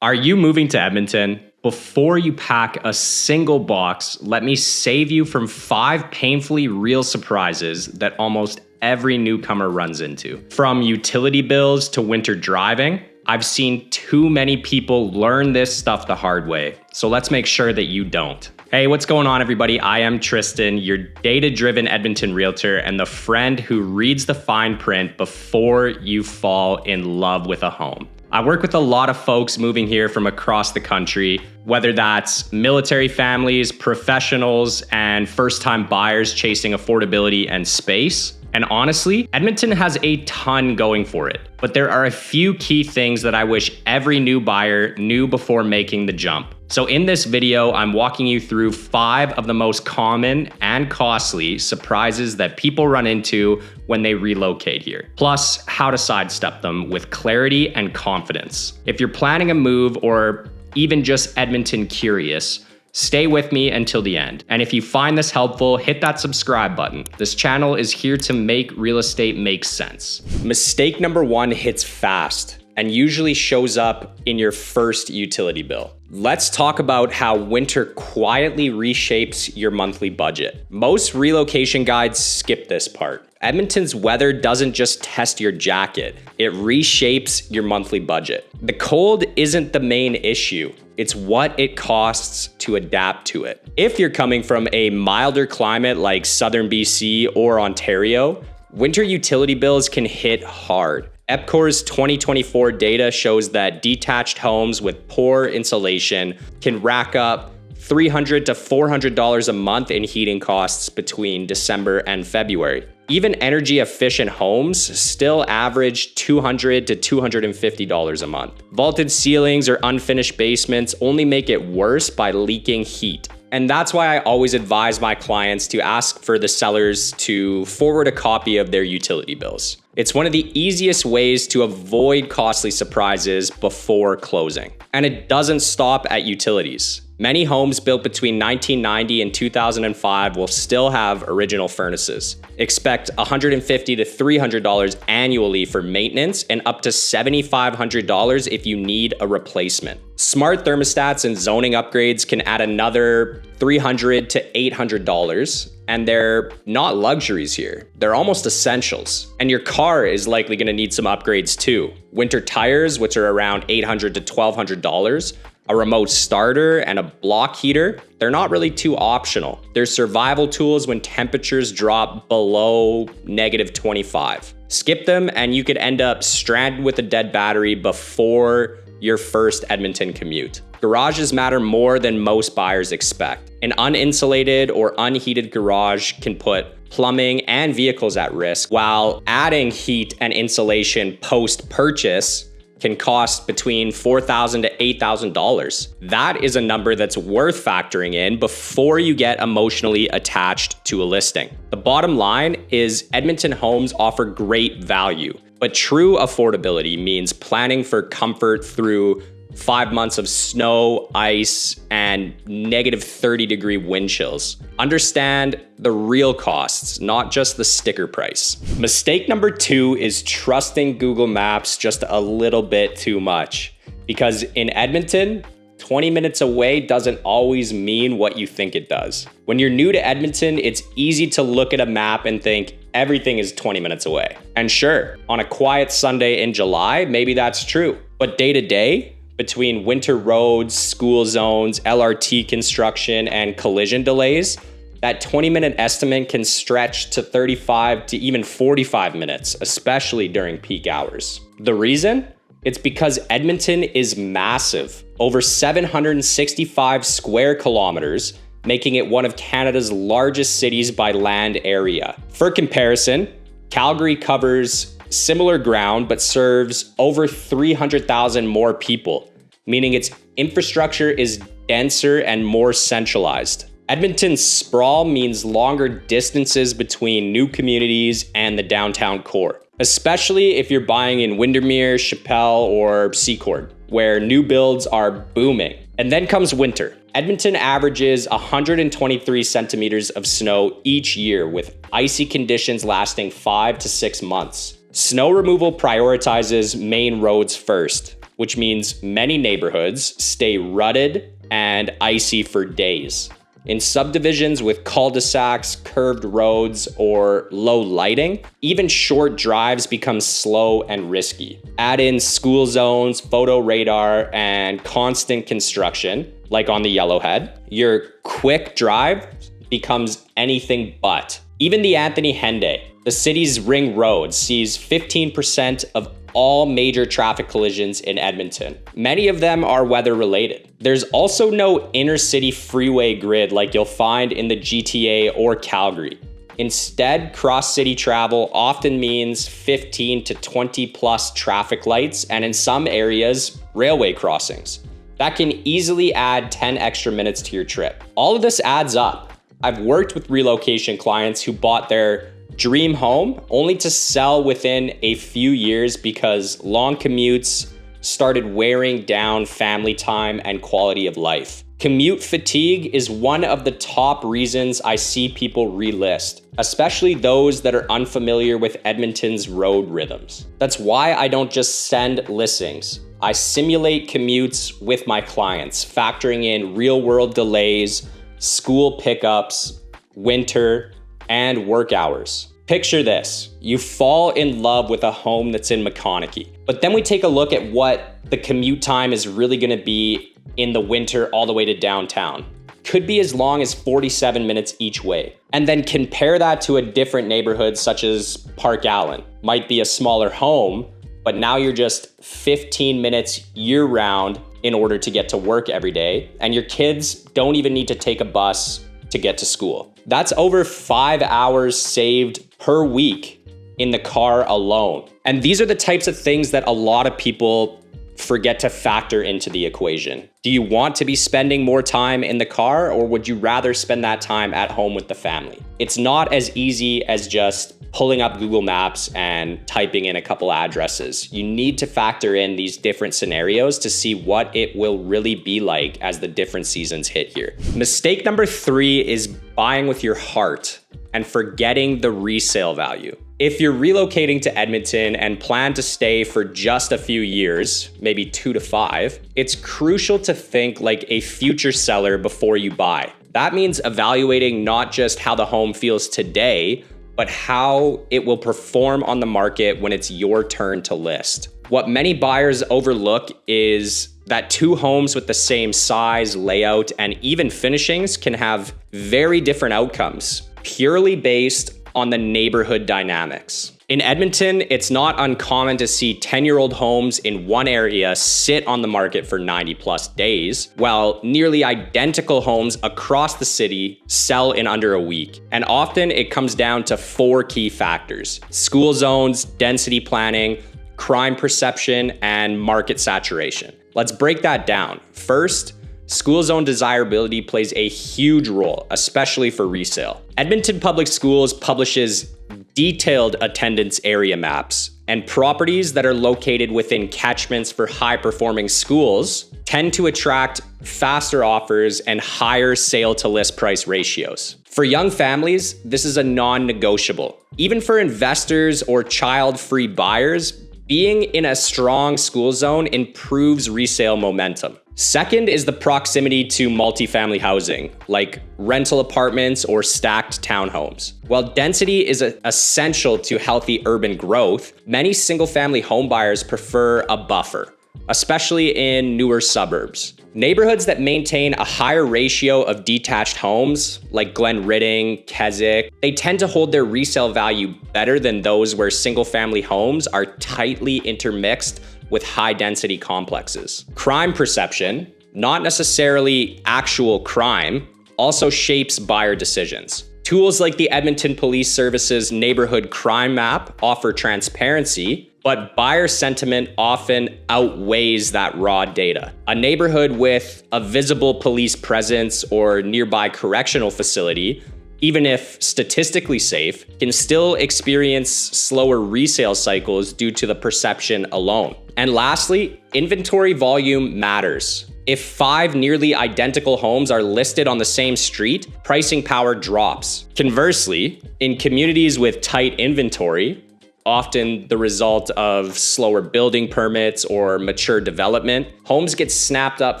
Are you moving to Edmonton? Before you pack a single box, let me save you from 5 painfully real surprises that almost every newcomer runs into. From utility bills to winter driving, I've seen too many people learn this stuff the hard way, so let's make sure that you don't. Hey, what's going on, everybody? I am Tristan, your data-driven Edmonton realtor and the friend who reads the fine print before you fall in love with a home. I work with a lot of folks moving here from across the country, whether that's military families, professionals, and first-time buyers chasing affordability and space. And honestly, Edmonton has a ton going for it, but there are a few key things that I wish every new buyer knew before making the jump. So in this video, I'm walking you through 5 of the most common and costly surprises that people run into when they relocate here, plus how to sidestep them with clarity and confidence. If you're planning a move or even just Edmonton curious, stay with me until the end. And if you find this helpful, hit that subscribe button. This channel is here to make real estate make sense. Mistake number 1 hits fast and usually shows up in your first utility bill. Let's talk about how winter quietly reshapes your monthly budget. Most relocation guides skip this part. Edmonton's weather doesn't just test your jacket, it reshapes your monthly budget. The cold isn't the main issue, it's what it costs to adapt to it. If you're coming from a milder climate like southern BC or Ontario, winter utility bills can hit hard. EPCOR's 2024 data shows that detached homes with poor insulation can rack up $300 to $400 a month in heating costs between December and February. Even energy efficient homes still average $200 to $250 a month. Vaulted ceilings or unfinished basements only make it worse by leaking heat. And that's why I always advise my clients to ask for the sellers to forward a copy of their utility bills. It's one of the easiest ways to avoid costly surprises before closing. And it doesn't stop at utilities. Many homes built between 1990 and 2005 will still have original furnaces. Expect $150 to $300 annually for maintenance and up to $7,500 if you need a replacement. Smart thermostats and zoning upgrades can add another $300 to $800, and they're not luxuries here. They're almost essentials. And your car is likely gonna need some upgrades too. Winter tires, which are around $800 to $1,200, a remote starter, and a block heater, they're not really too optional. They're survival tools when temperatures drop below -25. Skip them and you could end up stranded with a dead battery before your first Edmonton commute. Garages matter more than most buyers expect. An uninsulated or unheated garage can put plumbing and vehicles at risk, while adding heat and insulation post-purchase can cost between $4,000 to $8,000. That is a number that's worth factoring in before you get emotionally attached to a listing. The bottom line is Edmonton homes offer great value, but true affordability means planning for comfort through 5 months of snow, ice, and -30-degree wind chills. Understand the real costs, not just the sticker price. Mistake number 2 is trusting Google Maps just a little bit too much. Because in Edmonton, 20 minutes away doesn't always mean what you think it does. When you're new to Edmonton, it's easy to look at a map and think everything is 20 minutes away. And sure, on a quiet Sunday in July, maybe that's true. But day to day, between winter roads, school zones, LRT construction, and collision delays, that 20-minute estimate can stretch to 35 to even 45 minutes, especially during peak hours. The reason? It's because Edmonton is massive, over 765 square kilometers, making it one of Canada's largest cities by land area. For comparison, Calgary covers similar ground but serves over 300,000 more people, meaning its infrastructure is denser and more centralized. Edmonton's sprawl means longer distances between new communities and the downtown core, especially if you're buying in Windermere, Chappelle, or Seacourt, where new builds are booming. And then comes winter. Edmonton averages 123 centimeters of snow each year, with icy conditions lasting 5 to 6 months. Snow removal prioritizes main roads first, which means many neighborhoods stay rutted and icy for days. In subdivisions with cul-de-sacs, curved roads, or low lighting, even short drives become slow and risky. Add in school zones, photo radar, and constant construction, like on the Yellowhead, your quick drive becomes anything but. Even the Anthony Henday, the city's ring road, sees 15% of all major traffic collisions in Edmonton. Many of them are weather related. There's also no inner city freeway grid like you'll find in the GTA or Calgary. Instead, cross-city travel often means 15 to 20 plus traffic lights, and in some areas, railway crossings. That can easily add 10 extra minutes to your trip. All of this adds up. I've worked with relocation clients who bought their dream home only to sell within a few years because long commutes started wearing down family time and quality of life. Commute fatigue is one of the top reasons I see people relist, especially those that are unfamiliar with Edmonton's road rhythms. That's why I don't just send listings. I simulate commutes with my clients, factoring in real-world delays, school pickups, winter, and work hours. Picture this, you fall in love with a home that's in McConaughey, but then we take a look at what the commute time is really gonna be in the winter all the way to downtown. Could be as long as 47 minutes each way. And then compare that to a different neighborhood such as Park Allen. Might be a smaller home, but now you're just 15 minutes year round in order to get to work every day, and your kids don't even need to take a bus to get to school. That's over 5 hours saved per week in the car alone. And these are the types of things that a lot of people forget to factor into the equation. Do you want to be spending more time in the car, or would you rather spend that time at home with the family? It's not as easy as just pulling up Google Maps and typing in a couple addresses. You need to factor in these different scenarios to see what it will really be like as the different seasons hit here. Mistake number 3 is buying with your heart and forgetting the resale value. If you're relocating to Edmonton and plan to stay for just a few years, maybe 2 to 5, it's crucial to think like a future seller before you buy. That means evaluating not just how the home feels today, but how it will perform on the market when it's your turn to list. What many buyers overlook is that 2 homes with the same size, layout, and even finishings can have very different outcomes, purely based on the neighborhood dynamics. In Edmonton, it's not uncommon to see 10-year-old homes in one area sit on the market for 90 plus days, while nearly identical homes across the city sell in under a week. And often it comes down to 4 key factors: school zones, density planning, crime perception, and market saturation. Let's break that down. First, school zone desirability plays a huge role, especially for resale. Edmonton Public Schools publishes detailed attendance area maps, and properties that are located within catchments for high-performing schools tend to attract faster offers and higher sale to list price ratios. For young families, this is a non-negotiable. Even for investors or child-free buyers, being in a strong school zone improves resale momentum. Second is the proximity to multifamily housing, like rental apartments or stacked townhomes. While density is essential to healthy urban growth, many single-family homebuyers prefer a buffer, especially in newer suburbs. Neighborhoods that maintain a higher ratio of detached homes, like Glen Ridding, Keswick, they tend to hold their resale value better than those where single-family homes are tightly intermixed with high-density complexes. Crime perception, not necessarily actual crime, also shapes buyer decisions. Tools like the Edmonton Police Service's Neighborhood Crime Map offer transparency, but buyer sentiment often outweighs that raw data. A neighborhood with a visible police presence or nearby correctional facility, even if statistically safe, can still experience slower resale cycles due to the perception alone. And lastly, inventory volume matters. If 5 nearly identical homes are listed on the same street, pricing power drops. Conversely, in communities with tight inventory, often the result of slower building permits or mature development, homes get snapped up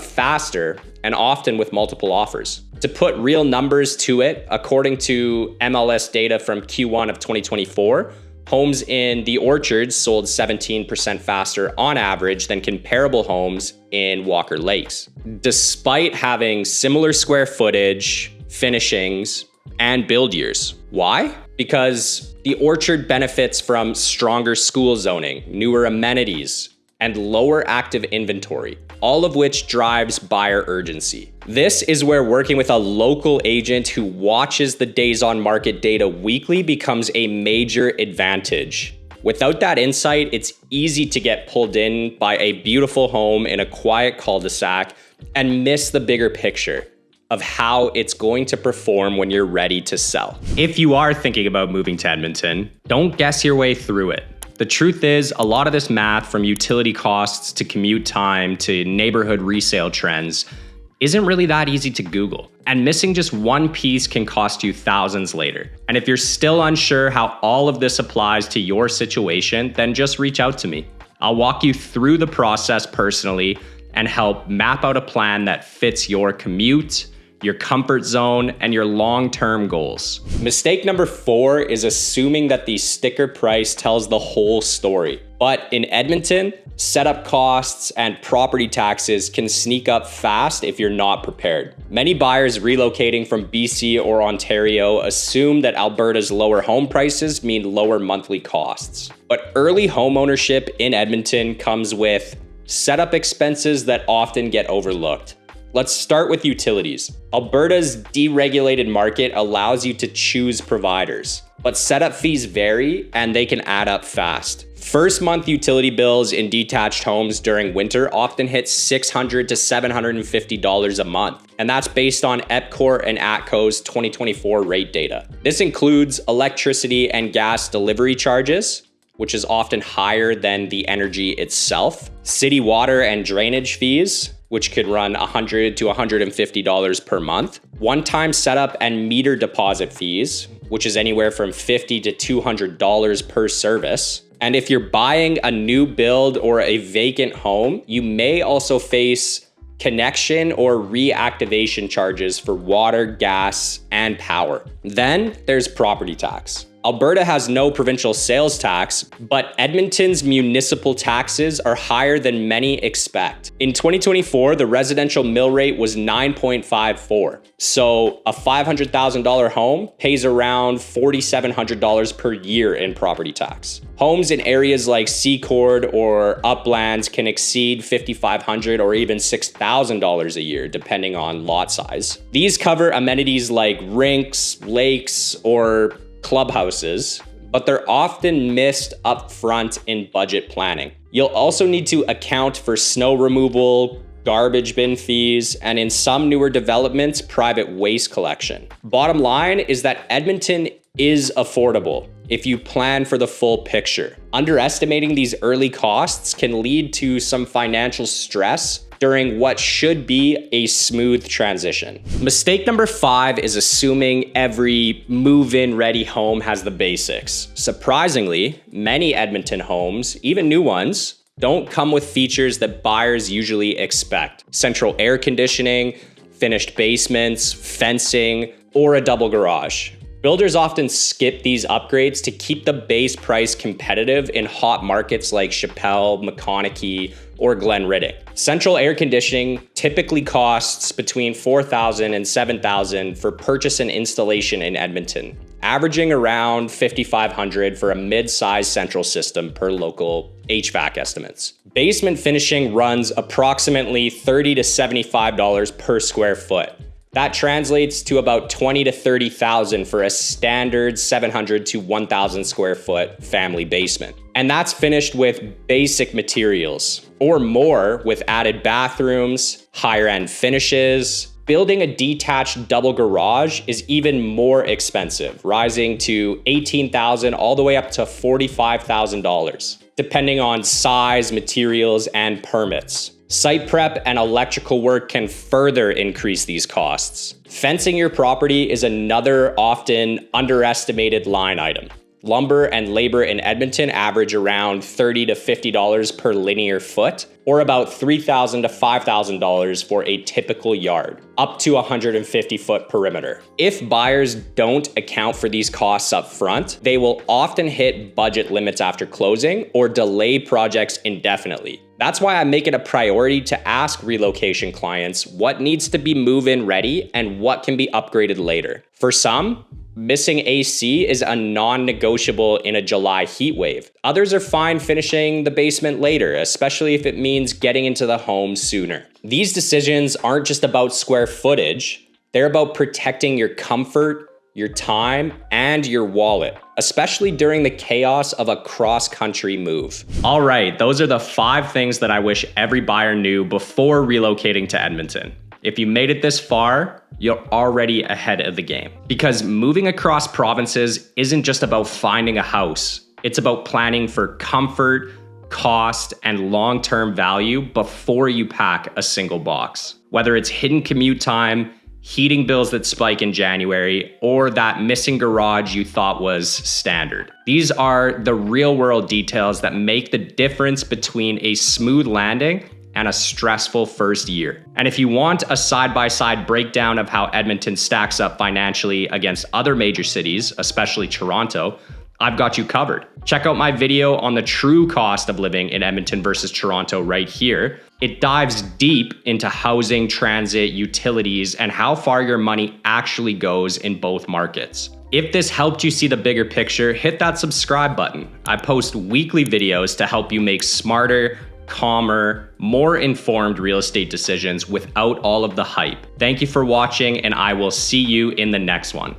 faster and often with multiple offers. To put real numbers to it, according to MLS data from Q1 of 2024, homes in the Orchards sold 17% faster on average than comparable homes in Walker Lakes, despite having similar square footage, finishings, and build years. Why? Because the Orchard benefits from stronger school zoning, newer amenities, and lower active inventory, all of which drives buyer urgency. This is where working with a local agent who watches the days on market data weekly becomes a major advantage. Without that insight, it's easy to get pulled in by a beautiful home in a quiet cul-de-sac and miss the bigger picture of how it's going to perform when you're ready to sell. If you are thinking about moving to Edmonton, don't guess your way through it. The truth is, a lot of this math, from utility costs to commute time to neighborhood resale trends, isn't really that easy to Google. And missing just one piece can cost you thousands later. And if you're still unsure how all of this applies to your situation, then just reach out to me. I'll walk you through the process personally and help map out a plan that fits your commute, your comfort zone, and your long-term goals. Mistake number 4 is assuming that the sticker price tells the whole story. But in Edmonton, setup costs and property taxes can sneak up fast if you're not prepared. Many buyers relocating from BC or Ontario assume that Alberta's lower home prices mean lower monthly costs. But early homeownership in Edmonton comes with setup expenses that often get overlooked. Let's start with utilities. Alberta's deregulated market allows you to choose providers, but setup fees vary and they can add up fast. First month utility bills in detached homes during winter often hit $600 to $750 a month, and that's based on EPCOR and ATCO's 2024 rate data. This includes electricity and gas delivery charges, which is often higher than the energy itself, city water and drainage fees, which could run $100 to $150 per month, one-time setup and meter deposit fees, which is anywhere from $50 to $200 per service. And if you're buying a new build or a vacant home, you may also face connection or reactivation charges for water, gas, and power. Then there's property tax. Alberta has no provincial sales tax, but Edmonton's municipal taxes are higher than many expect. In 2024, the residential mill rate was 9.54. So a $500,000 home pays around $4,700 per year in property tax. Homes in areas like Secord or Uplands can exceed $5,500 or even $6,000 a year, depending on lot size. These cover amenities like rinks, lakes, or clubhouses, but they're often missed up front in budget planning. You'll also need to account for snow removal, garbage bin fees, and in some newer developments, private waste collection. Bottom line is that Edmonton is affordable if you plan for the full picture. Underestimating these early costs can lead to some financial stress during what should be a smooth transition. Mistake number 5 is assuming every move-in ready home has the basics. Surprisingly, many Edmonton homes, even new ones, don't come with features that buyers usually expect. Central air conditioning, finished basements, fencing, or a double garage. Builders often skip these upgrades to keep the base price competitive in hot markets like Chappelle, McConaughey, or Glenriddick. Central air conditioning typically costs between $4,000 and $7,000 for purchase and installation in Edmonton, averaging around $5,500 for a mid-size central system per local HVAC estimates. Basement finishing runs approximately $30 to $75 per square foot. That translates to about $20,000 to $30,000 for a standard 700 to 1,000 square foot family basement. And that's finished with basic materials, or more with added bathrooms, higher end finishes. Building a detached double garage is even more expensive, rising to $18,000 all the way up to $45,000, depending on size, materials, and permits. Site prep and electrical work can further increase these costs. Fencing your property is another often underestimated line item. Lumber and labor in Edmonton average around $30 to $50 per linear foot, or about $3,000 to $5,000 for a typical yard, up to 150-foot perimeter. If buyers don't account for these costs up front, they will often hit budget limits after closing or delay projects indefinitely. That's why I make it a priority to ask relocation clients what needs to be move-in ready and what can be upgraded later. For some, missing AC is a non-negotiable in a July heat wave. Others are fine finishing the basement later, especially if it means getting into the home sooner. These decisions aren't just about square footage, they're about protecting your comfort, your time, and your wallet, especially during the chaos of a cross-country move. All right, those are the 5 things that I wish every buyer knew before relocating to Edmonton. If you made it this far, you're already ahead of the game. Because moving across provinces isn't just about finding a house. It's about planning for comfort, cost, and long-term value before you pack a single box. Whether it's hidden commute time, heating bills that spike in January, or that missing garage you thought was standard. These are the real-world details that make the difference between a smooth landing and a stressful first year. And if you want a side-by-side breakdown of how Edmonton stacks up financially against other major cities, especially Toronto, I've got you covered. Check out my video on the true cost of living in Edmonton versus Toronto right here. It dives deep into housing, transit, utilities, and how far your money actually goes in both markets. If this helped you see the bigger picture, hit that subscribe button. I post weekly videos to help you make smarter, calmer, more informed real estate decisions without all of the hype. Thank you for watching, and I will see you in the next one.